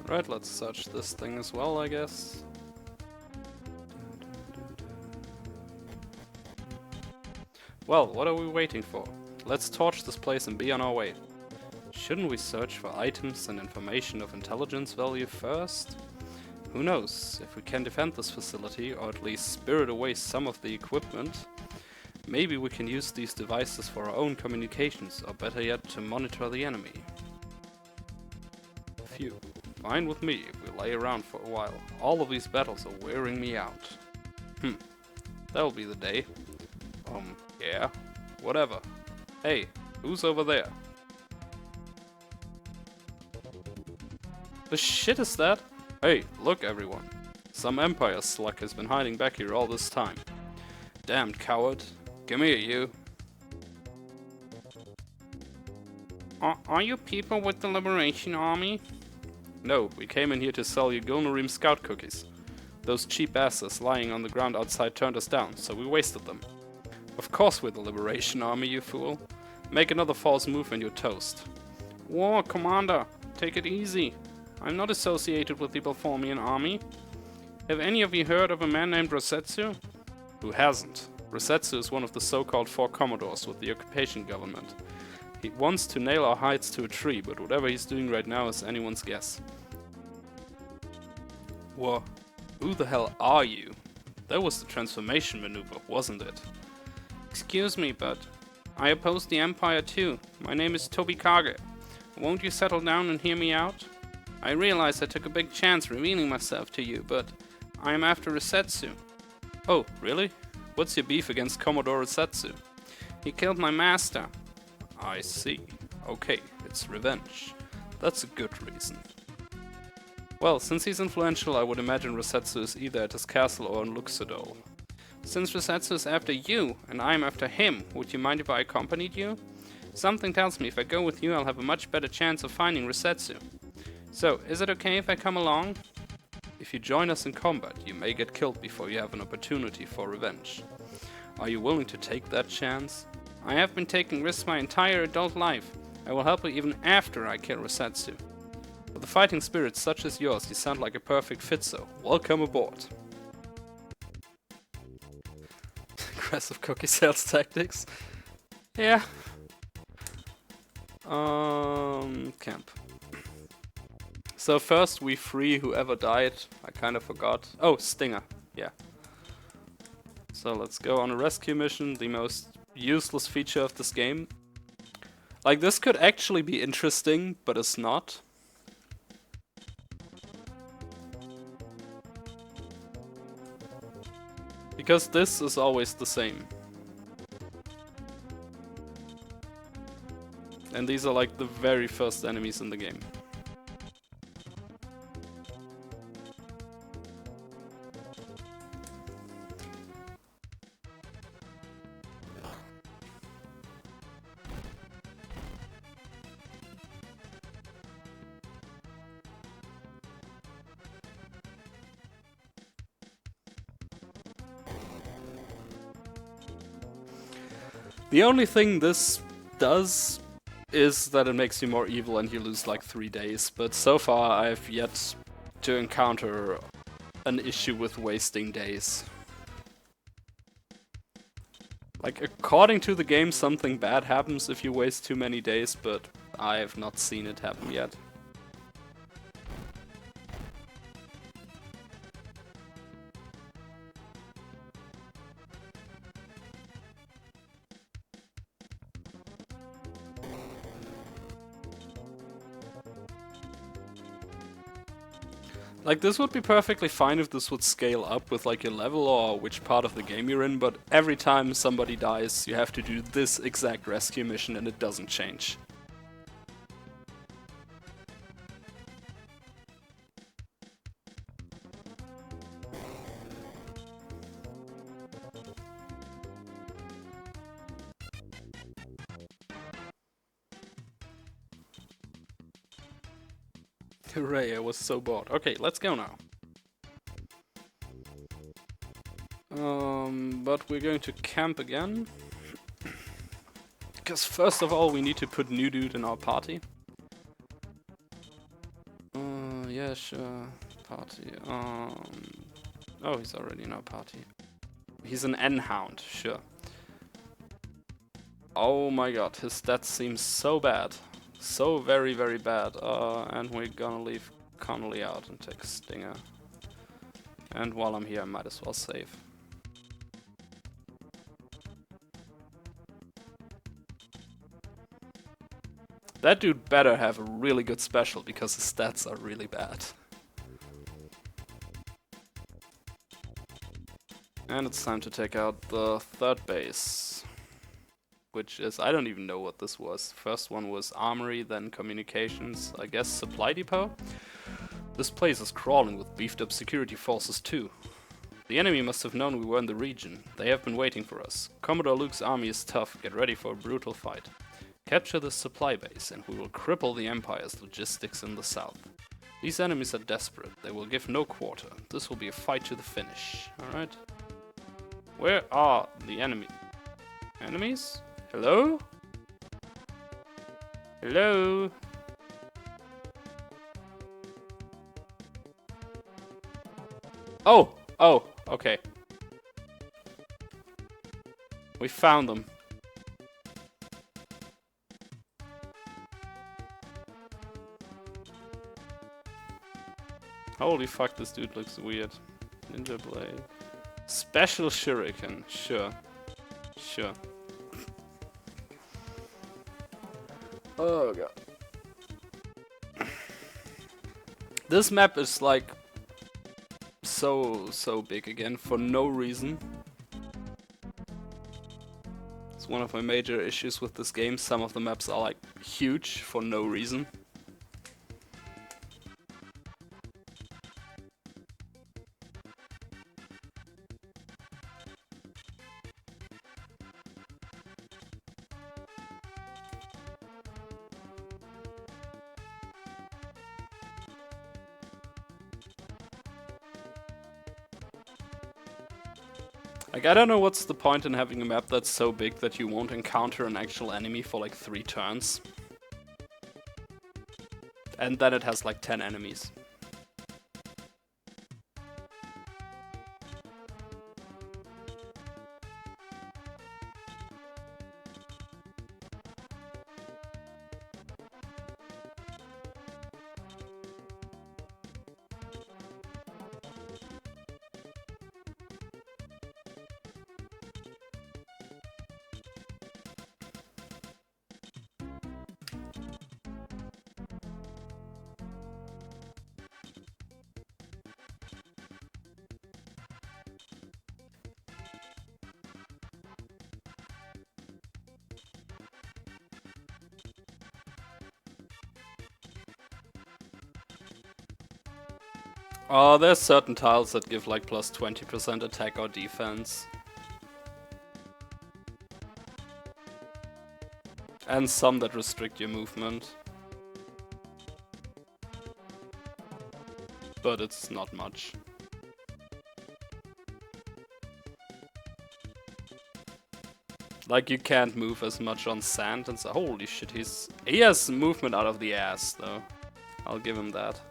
Right, let's search this thing as well, I guess. Well, what are we waiting for? Let's torch this place and be on our way. Shouldn't we search for items and information of intelligence value first? Who knows, if we can defend this facility, or at least spirit away some of the equipment, maybe we can use these devices for our own communications, or better yet, to monitor the enemy. Phew. Fine with me if we lay around for a while. All of these battles are wearing me out. That'll be the day. Yeah. Whatever. Hey, who's over there? The shit is that? Hey, look everyone. Some Empire slug has been hiding back here all this time. Damned coward. Come here, you. Are you people with the Liberation Army? No, we came in here to sell you Gulnareem scout cookies. Those cheap asses lying on the ground outside turned us down, so we wasted them. Of course we're the Liberation Army, you fool. Make another false move and you're toast. Whoa, Commander, take it easy. I'm not associated with the Balformian army. Have any of you heard of a man named Rosetsu? Who hasn't? Rosetsu is one of the so-called four commodores with the occupation government. He wants to nail our hides to a tree, but whatever he's doing right now is anyone's guess. Whoa, who the hell are you? That was the transformation maneuver, wasn't it? Excuse me, but I oppose the Empire too. My name is Tobi Kage. Won't you settle down and hear me out? I realize I took a big chance revealing myself to you, but I am after Rosetsu. Oh, really? What's your beef against Commodore Rosetsu? He killed my master. I see. Okay, it's revenge. That's a good reason. Well, since he's influential, I would imagine Rosetsu is either at his castle or in Luxodol. Since Rosetsu is after you, and I'm after him, would you mind if I accompanied you? Something tells me if I go with you, I'll have a much better chance of finding Rosetsu. So, is it okay if I come along? If you join us in combat, you may get killed before you have an opportunity for revenge. Are you willing to take that chance? I have been taking risks my entire adult life. I will help you even after I kill Rosetsu. With a fighting spirit such as yours, you sound like a perfect fit, so welcome aboard. Aggressive cookie sales tactics. Yeah. Camp. So first we free whoever died. I kind of forgot. Oh, Stinger. Yeah. So let's go on a rescue mission, the most useless feature of this game. Like, this could actually be interesting, but it's not. Because this is always the same. And these are like the very first enemies in the game. The only thing this does is that it makes you more evil and you lose like 3 days, but so far I've yet to encounter an issue with wasting days. Like, according to the game, something bad happens if you waste too many days, but I have not seen it happen yet. Like, this would be perfectly fine if this would scale up with like your level or which part of the game you're in, but every time somebody dies, you have to do this exact rescue mission and it doesn't change. Hooray, I was so bored. Okay, let's go now. But we're going to camp again. Because first of all, we need to put new dude in our party. Yeah, Sure. Party. Oh, he's already in our party. He's an N-hound, sure. Oh my god, his stats seem so bad. So very, very bad. And we're gonna leave Connolly out and take Stinger. And while I'm here, I might as well save. That dude better have a really good special, because his stats are really bad. And it's time to take out the third base. Which is, I don't even know what this was. First one was Armory, then Communications, I guess Supply Depot? This place is crawling with beefed up security forces too. The enemy must have known we were in the region. They have been waiting for us. Commodore Luke's army is tough, get ready for a brutal fight. Capture this supply base and we will cripple the Empire's logistics in the south. These enemies are desperate, they will give no quarter. This will be a fight to the finish, alright? Where are the enemies? Hello? Hello? Oh, okay. We found them. Holy fuck, this dude looks weird. Ninja Blade. Special Shuriken, sure. Sure. Oh god. This map is like so big again for no reason. It's one of my major issues with this game. Some of the maps are like huge for no reason. Like, I don't know what's the point in having a map that's so big that you won't encounter an actual enemy for like 3 turns. And then it has like 10 enemies. There's certain tiles that give like plus 20% attack or defense. And some that restrict your movement. But it's not much. Like, you can't move as much on sand and so. Holy shit, he has movement out of the ass though. I'll give him that.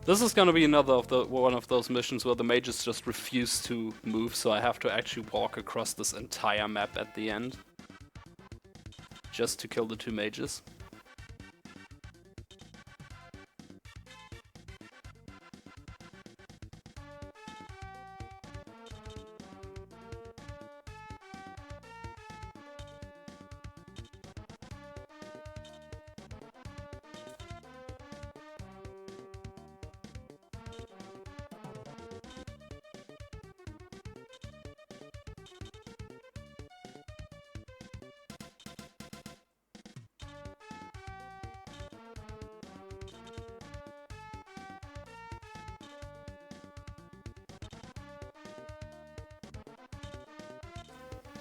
This is gonna be another one of those missions where the mages just refuse to move, so I have to actually walk across this entire map at the end. Just to kill the 2 mages.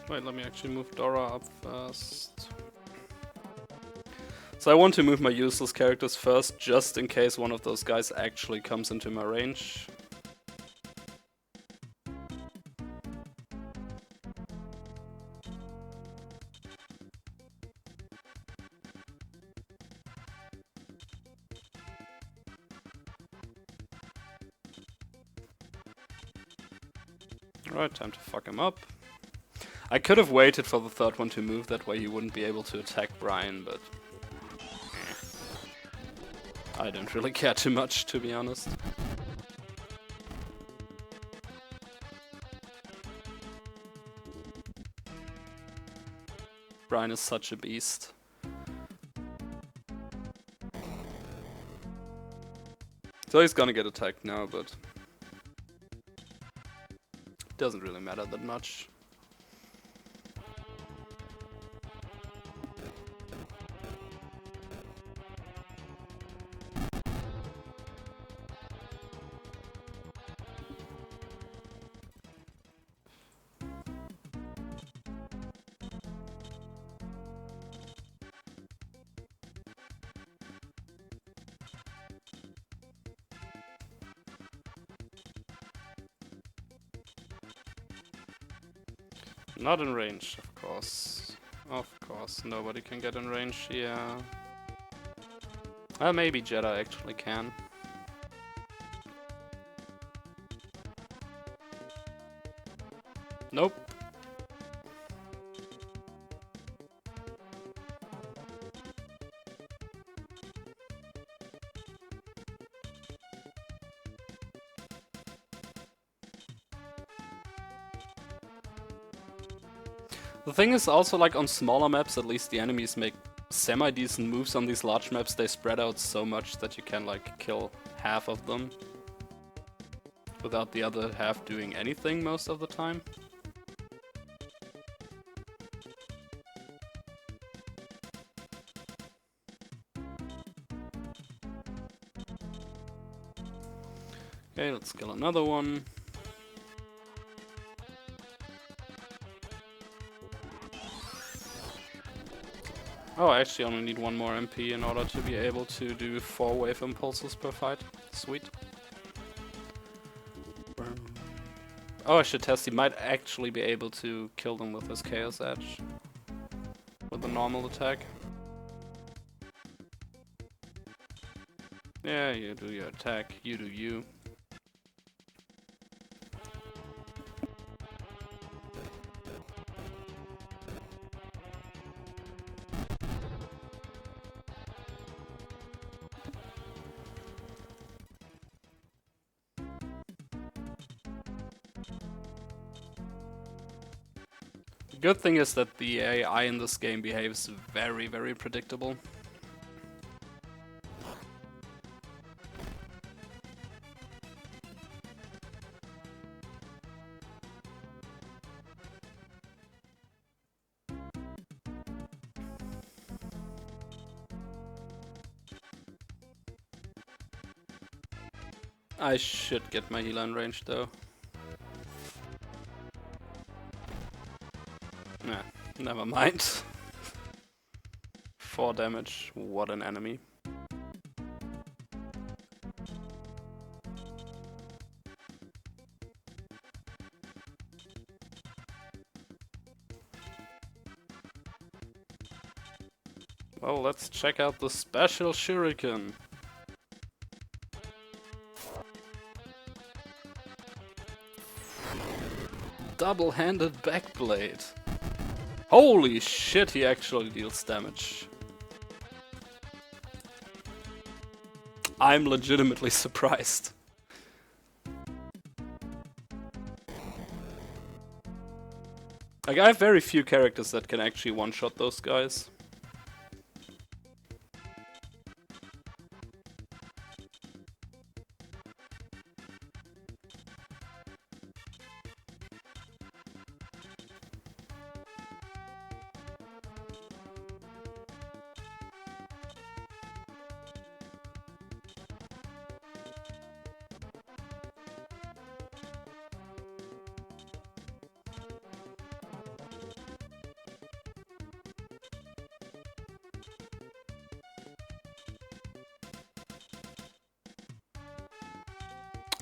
Wait, let me actually move Dora up first. So I want to move my useless characters first, just in case one of those guys actually comes into my range. Alright, time to fuck him up. I could have waited for the third one to move, that way he wouldn't be able to attack Brian, but... I don't really care too much, to be honest. Brian is such a beast. So he's gonna get attacked now, but... doesn't really matter that much. Not in range, of course. Of course, nobody can get in range here. Maybe Jedi actually can. Nope. The thing is also, like, on smaller maps, at least the enemies make semi-decent moves. On these large maps, they spread out so much that you can, like, kill half of them without the other half doing anything most of the time. Okay, let's kill another one. Oh, I actually only need one more MP in order to be able to do 4 wave impulses per fight. Sweet. Oh, I should test. He might actually be able to kill them with his Chaos Edge. With a normal attack. Yeah, you do your attack. You do you. The good thing is that the AI in this game behaves very, very predictable. I should get my healer in range though. Nah, never mind. 4 damage, what an enemy. Well, let's check out the special shuriken. Double-handed backblade. Holy shit, he actually deals damage. I'm legitimately surprised. Like, I have very few characters that can actually one-shot those guys.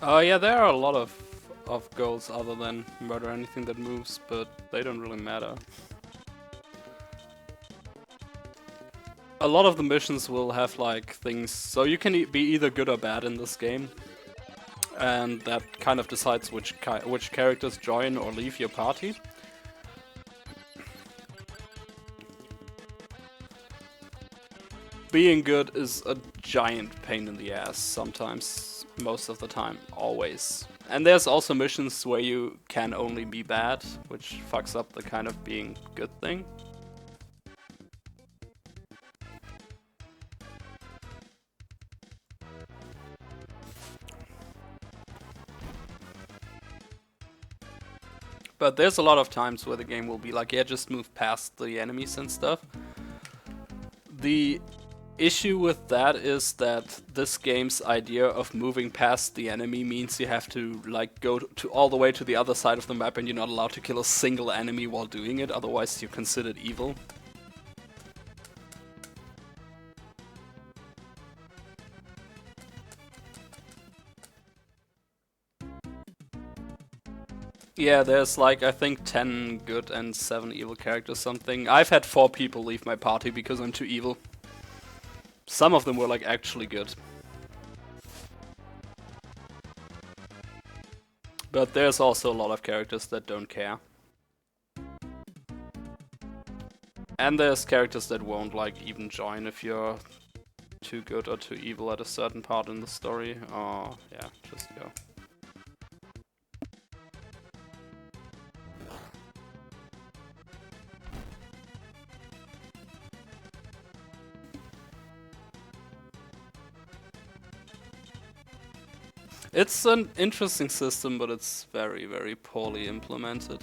Yeah, there are a lot of goals other than murder anything that moves, but they don't really matter. A lot of the missions will have like things, so you can be either good or bad in this game, and that kind of decides which characters join or leave your party. Being good is a giant pain in the ass sometimes, most of the time, always. And there's also missions where you can only be bad, which fucks up the kind of being good thing. But there's a lot of times where the game will be like, yeah, just move past the enemies and stuff. The issue with that is that this game's idea of moving past the enemy means you have to like go to all the way to the other side of the map, and you're not allowed to kill a single enemy while doing it, otherwise you're considered evil. Yeah, there's like, I think 10 good and 7 evil characters something. I've had 4 people leave my party because I'm too evil. Some of them were like actually good. But there's also a lot of characters that don't care. And there's characters that won't like even join if you're too good or too evil at a certain part in the story. Oh, yeah, just go. It's an interesting system, but it's very, very poorly implemented.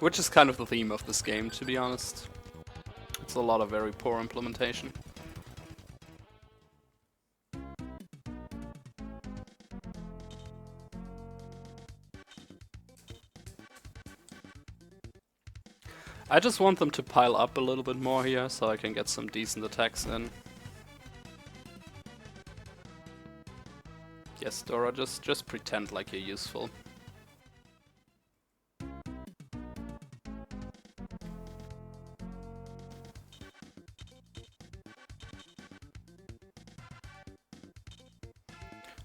Which is kind of the theme of this game, to be honest. It's a lot of very poor implementation. I just want them to pile up a little bit more here, so I can get some decent attacks in. Yes, Dora, just pretend like you're useful.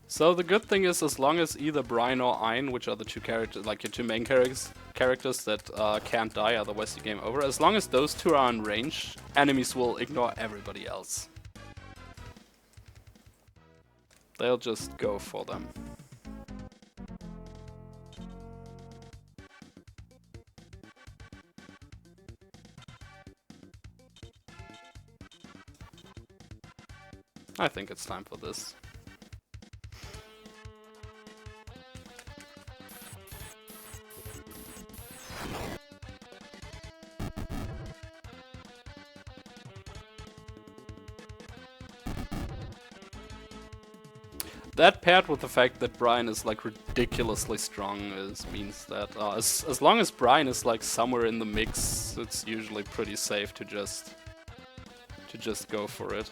So the good thing is, as long as either Brian or Ein, which are the two characters, like your two main characters that can't die, otherwise the game over, as long as those two are in range, enemies will ignore everybody else. They'll just go for them. I think it's time for this. That paired with the fact that Brian is like ridiculously strong means that as long as Brian is like somewhere in the mix, it's usually pretty safe to just go for it.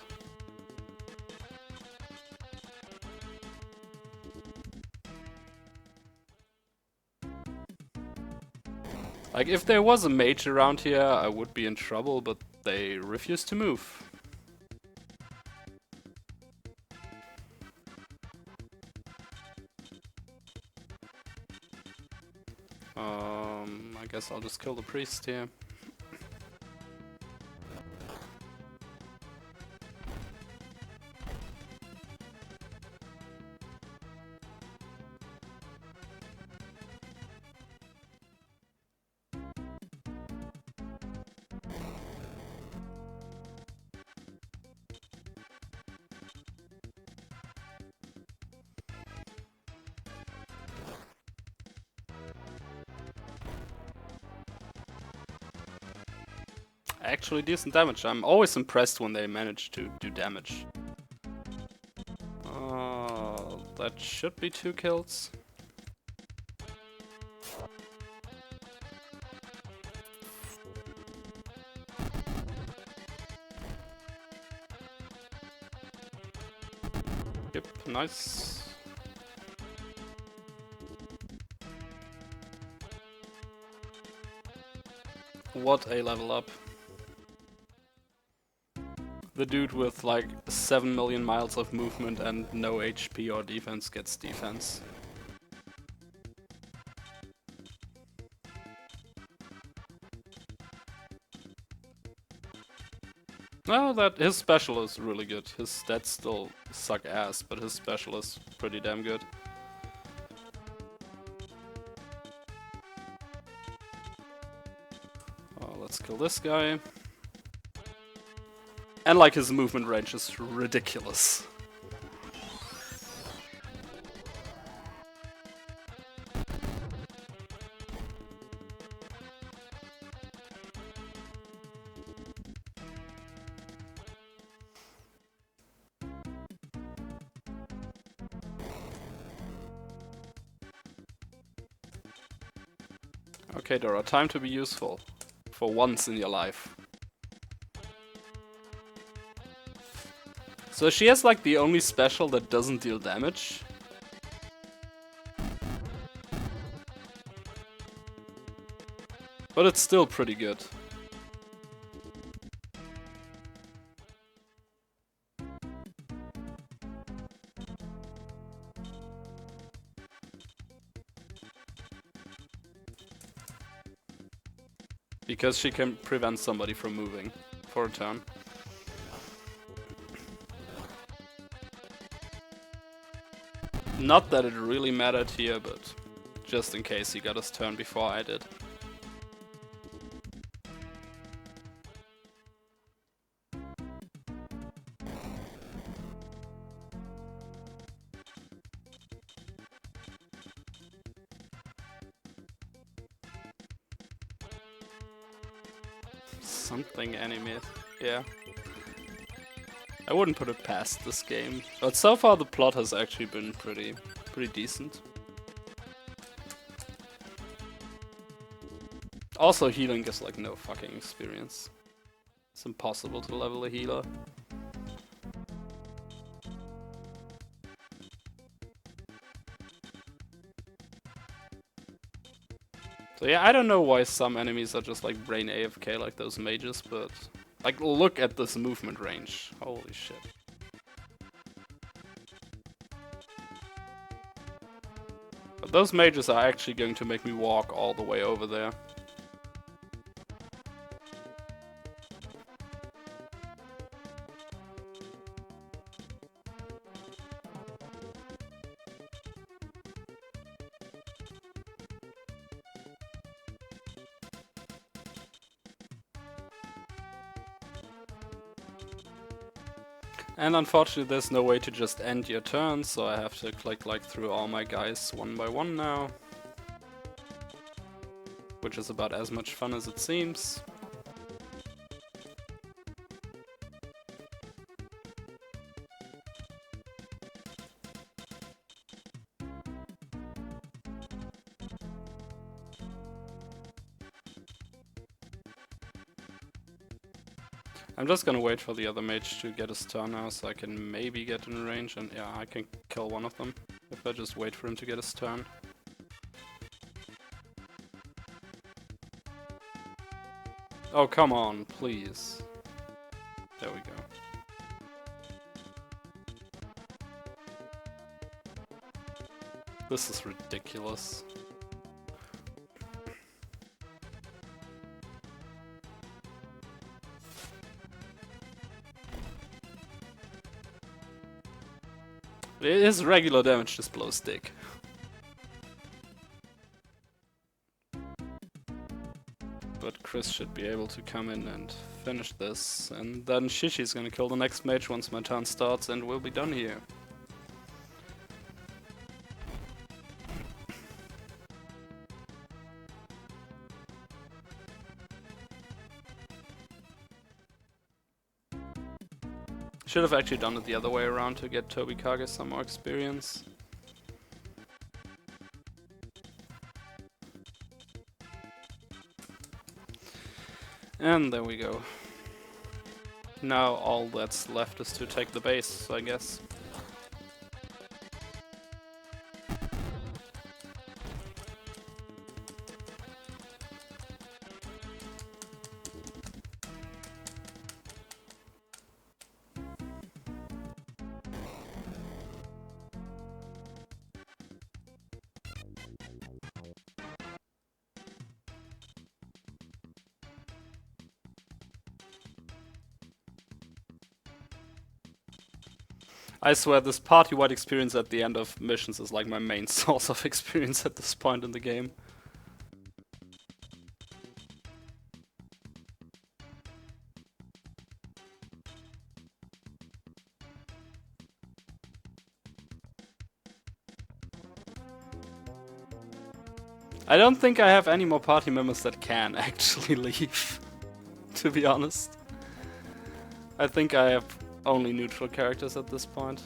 Like if there was a mage around here, I would be in trouble, but they refuse to move. I guess I'll just kill the priest here. Actually decent damage. I'm always impressed when they manage to do damage. That should be 2 kills. Nice. What a level up. The dude with like 7 million miles of movement and no HP or defense gets defense. No, that his special is really good. His stats still suck ass, but his special is pretty damn good. Let's kill this guy. And like his movement range is ridiculous. Okay, Dora, time to be useful. For once in your life. So she has like the only special that doesn't deal damage. But it's still pretty good. Because she can prevent somebody from moving for a turn. Not that it really mattered here, but just in case he got his turn before I did. Something anime, yeah. I wouldn't put it past this game, but so far the plot has actually been pretty decent. Also, healing is like no fucking experience. It's impossible to level a healer. So yeah, I don't know why some enemies are just like brain AFK like those mages, but like look at this movement range. Holy shit. But those mages are actually going to make me walk all the way over there. And unfortunately there's no way to just end your turn, so I have to click like through all my guys one by one now. Which is about as much fun as it seems. I'm just gonna wait for the other mage to get his turn now, so I can maybe get in range, and yeah, I can kill one of them if I just wait for him to get his turn. Oh, come on, please. There we go. This is ridiculous. His regular damage just blows dick. But Chris should be able to come in and finish this, and then Shishi's gonna kill the next mage once my turn starts, and we'll be done here. Should have actually done it the other way around to get Tobikage some more experience. And there we go. Now all that's left is to take the base, I guess. I swear, this party-wide experience at the end of missions is like my main source of experience at this point in the game. I don't think I have any more party members that can actually leave, to be honest. I think I have only neutral characters at this point.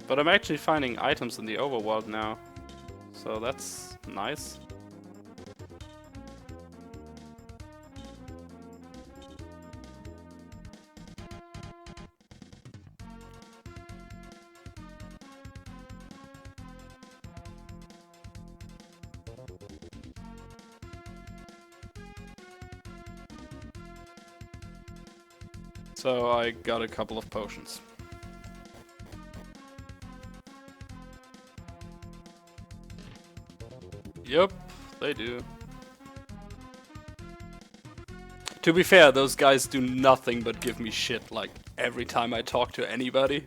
But I'm actually finding items in the overworld now, so that's nice. So I got a couple of potions. Yep, they do. To be fair, those guys do nothing but give me shit, like, every time I talk to anybody.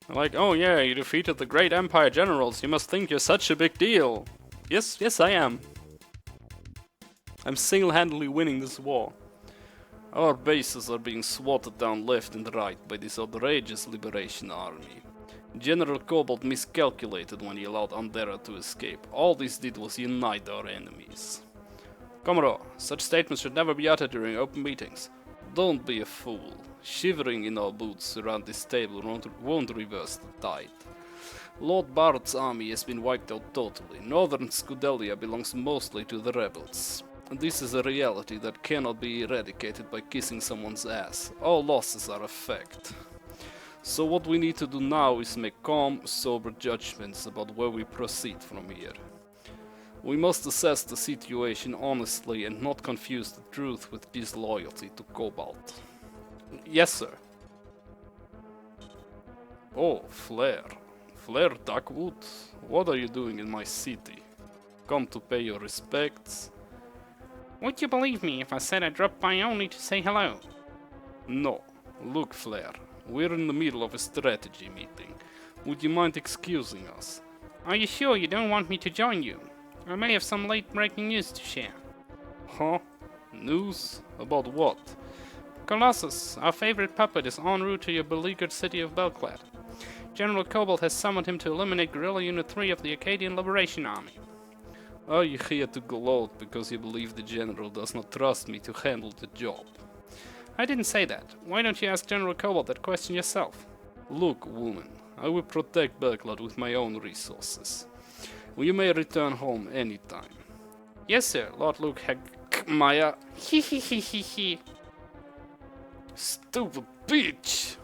I'm like, oh yeah, you defeated the great Empire generals, you must think you're such a big deal. Yes, I am. I'm single-handedly winning this war. Our bases are being swatted down left and right by this outrageous liberation army. General Cobalt miscalculated when he allowed Andera to escape. All this did was unite our enemies. Comrade, such statements should never be uttered during open meetings. Don't be a fool. Shivering in our boots around this table won't reverse the tide. Lord Barrett's army has been wiped out totally. Northern Scudelia belongs mostly to the rebels. This is a reality that cannot be eradicated by kissing someone's ass. All losses are a fact. So what we need to do now is make calm, sober judgments about where we proceed from here. We must assess the situation honestly and not confuse the truth with disloyalty to Cobalt. Yes, sir. Oh, Flare. Flare Duckwood, what are you doing in my city? Come to pay your respects? Would you believe me if I said I dropped by only to say hello? No. Look, Flare, we're in the middle of a strategy meeting. Would you mind excusing us? Are you sure you don't want me to join you? I may have some late-breaking news to share. Huh? News? About what? Colossus, our favorite puppet, is en route to your beleaguered city of Belclad. General Cobalt has summoned him to eliminate Guerrilla Unit 3 of the Acadian Liberation Army. Are you here to gloat because you believe the general does not trust me to handle the job? I didn't say that. Why don't you ask General Cobalt that question yourself? Look, woman, I will protect Belclad with my own resources. You may return home anytime. Yes, sir, Lord Luke Maya. Stupid bitch!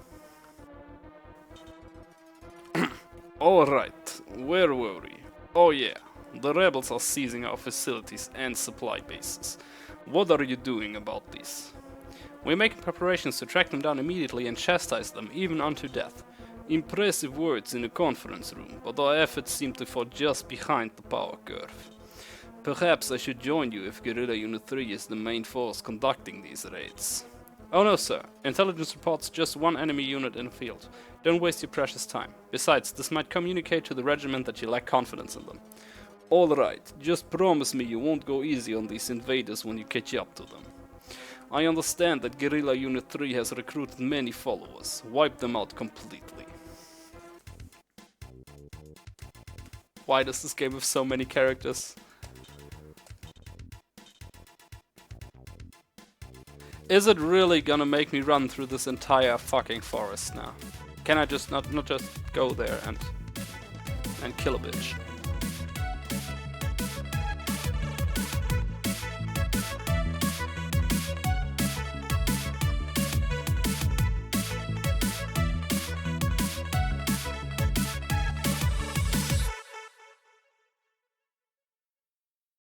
Alright, where were we? Oh yeah, the rebels are seizing our facilities and supply bases. What are you doing about this? We're making preparations to track them down immediately and chastise them, even unto death. Impressive words in a conference room, but our efforts seem to fall just behind the power curve. Perhaps I should join you if Guerrilla Unit 3 is the main force conducting these raids. Oh no, sir. Intelligence reports just one enemy unit in the field. Don't waste your precious time. Besides, this might communicate to the regiment that you lack confidence in them. Alright, just promise me you won't go easy on these invaders when you catch up to them. I understand that Guerrilla Unit 3 has recruited many followers. Wipe them out completely. Why does this game have so many characters? Is it really gonna make me run through this entire fucking forest now? Can I just not just go there and kill a bitch?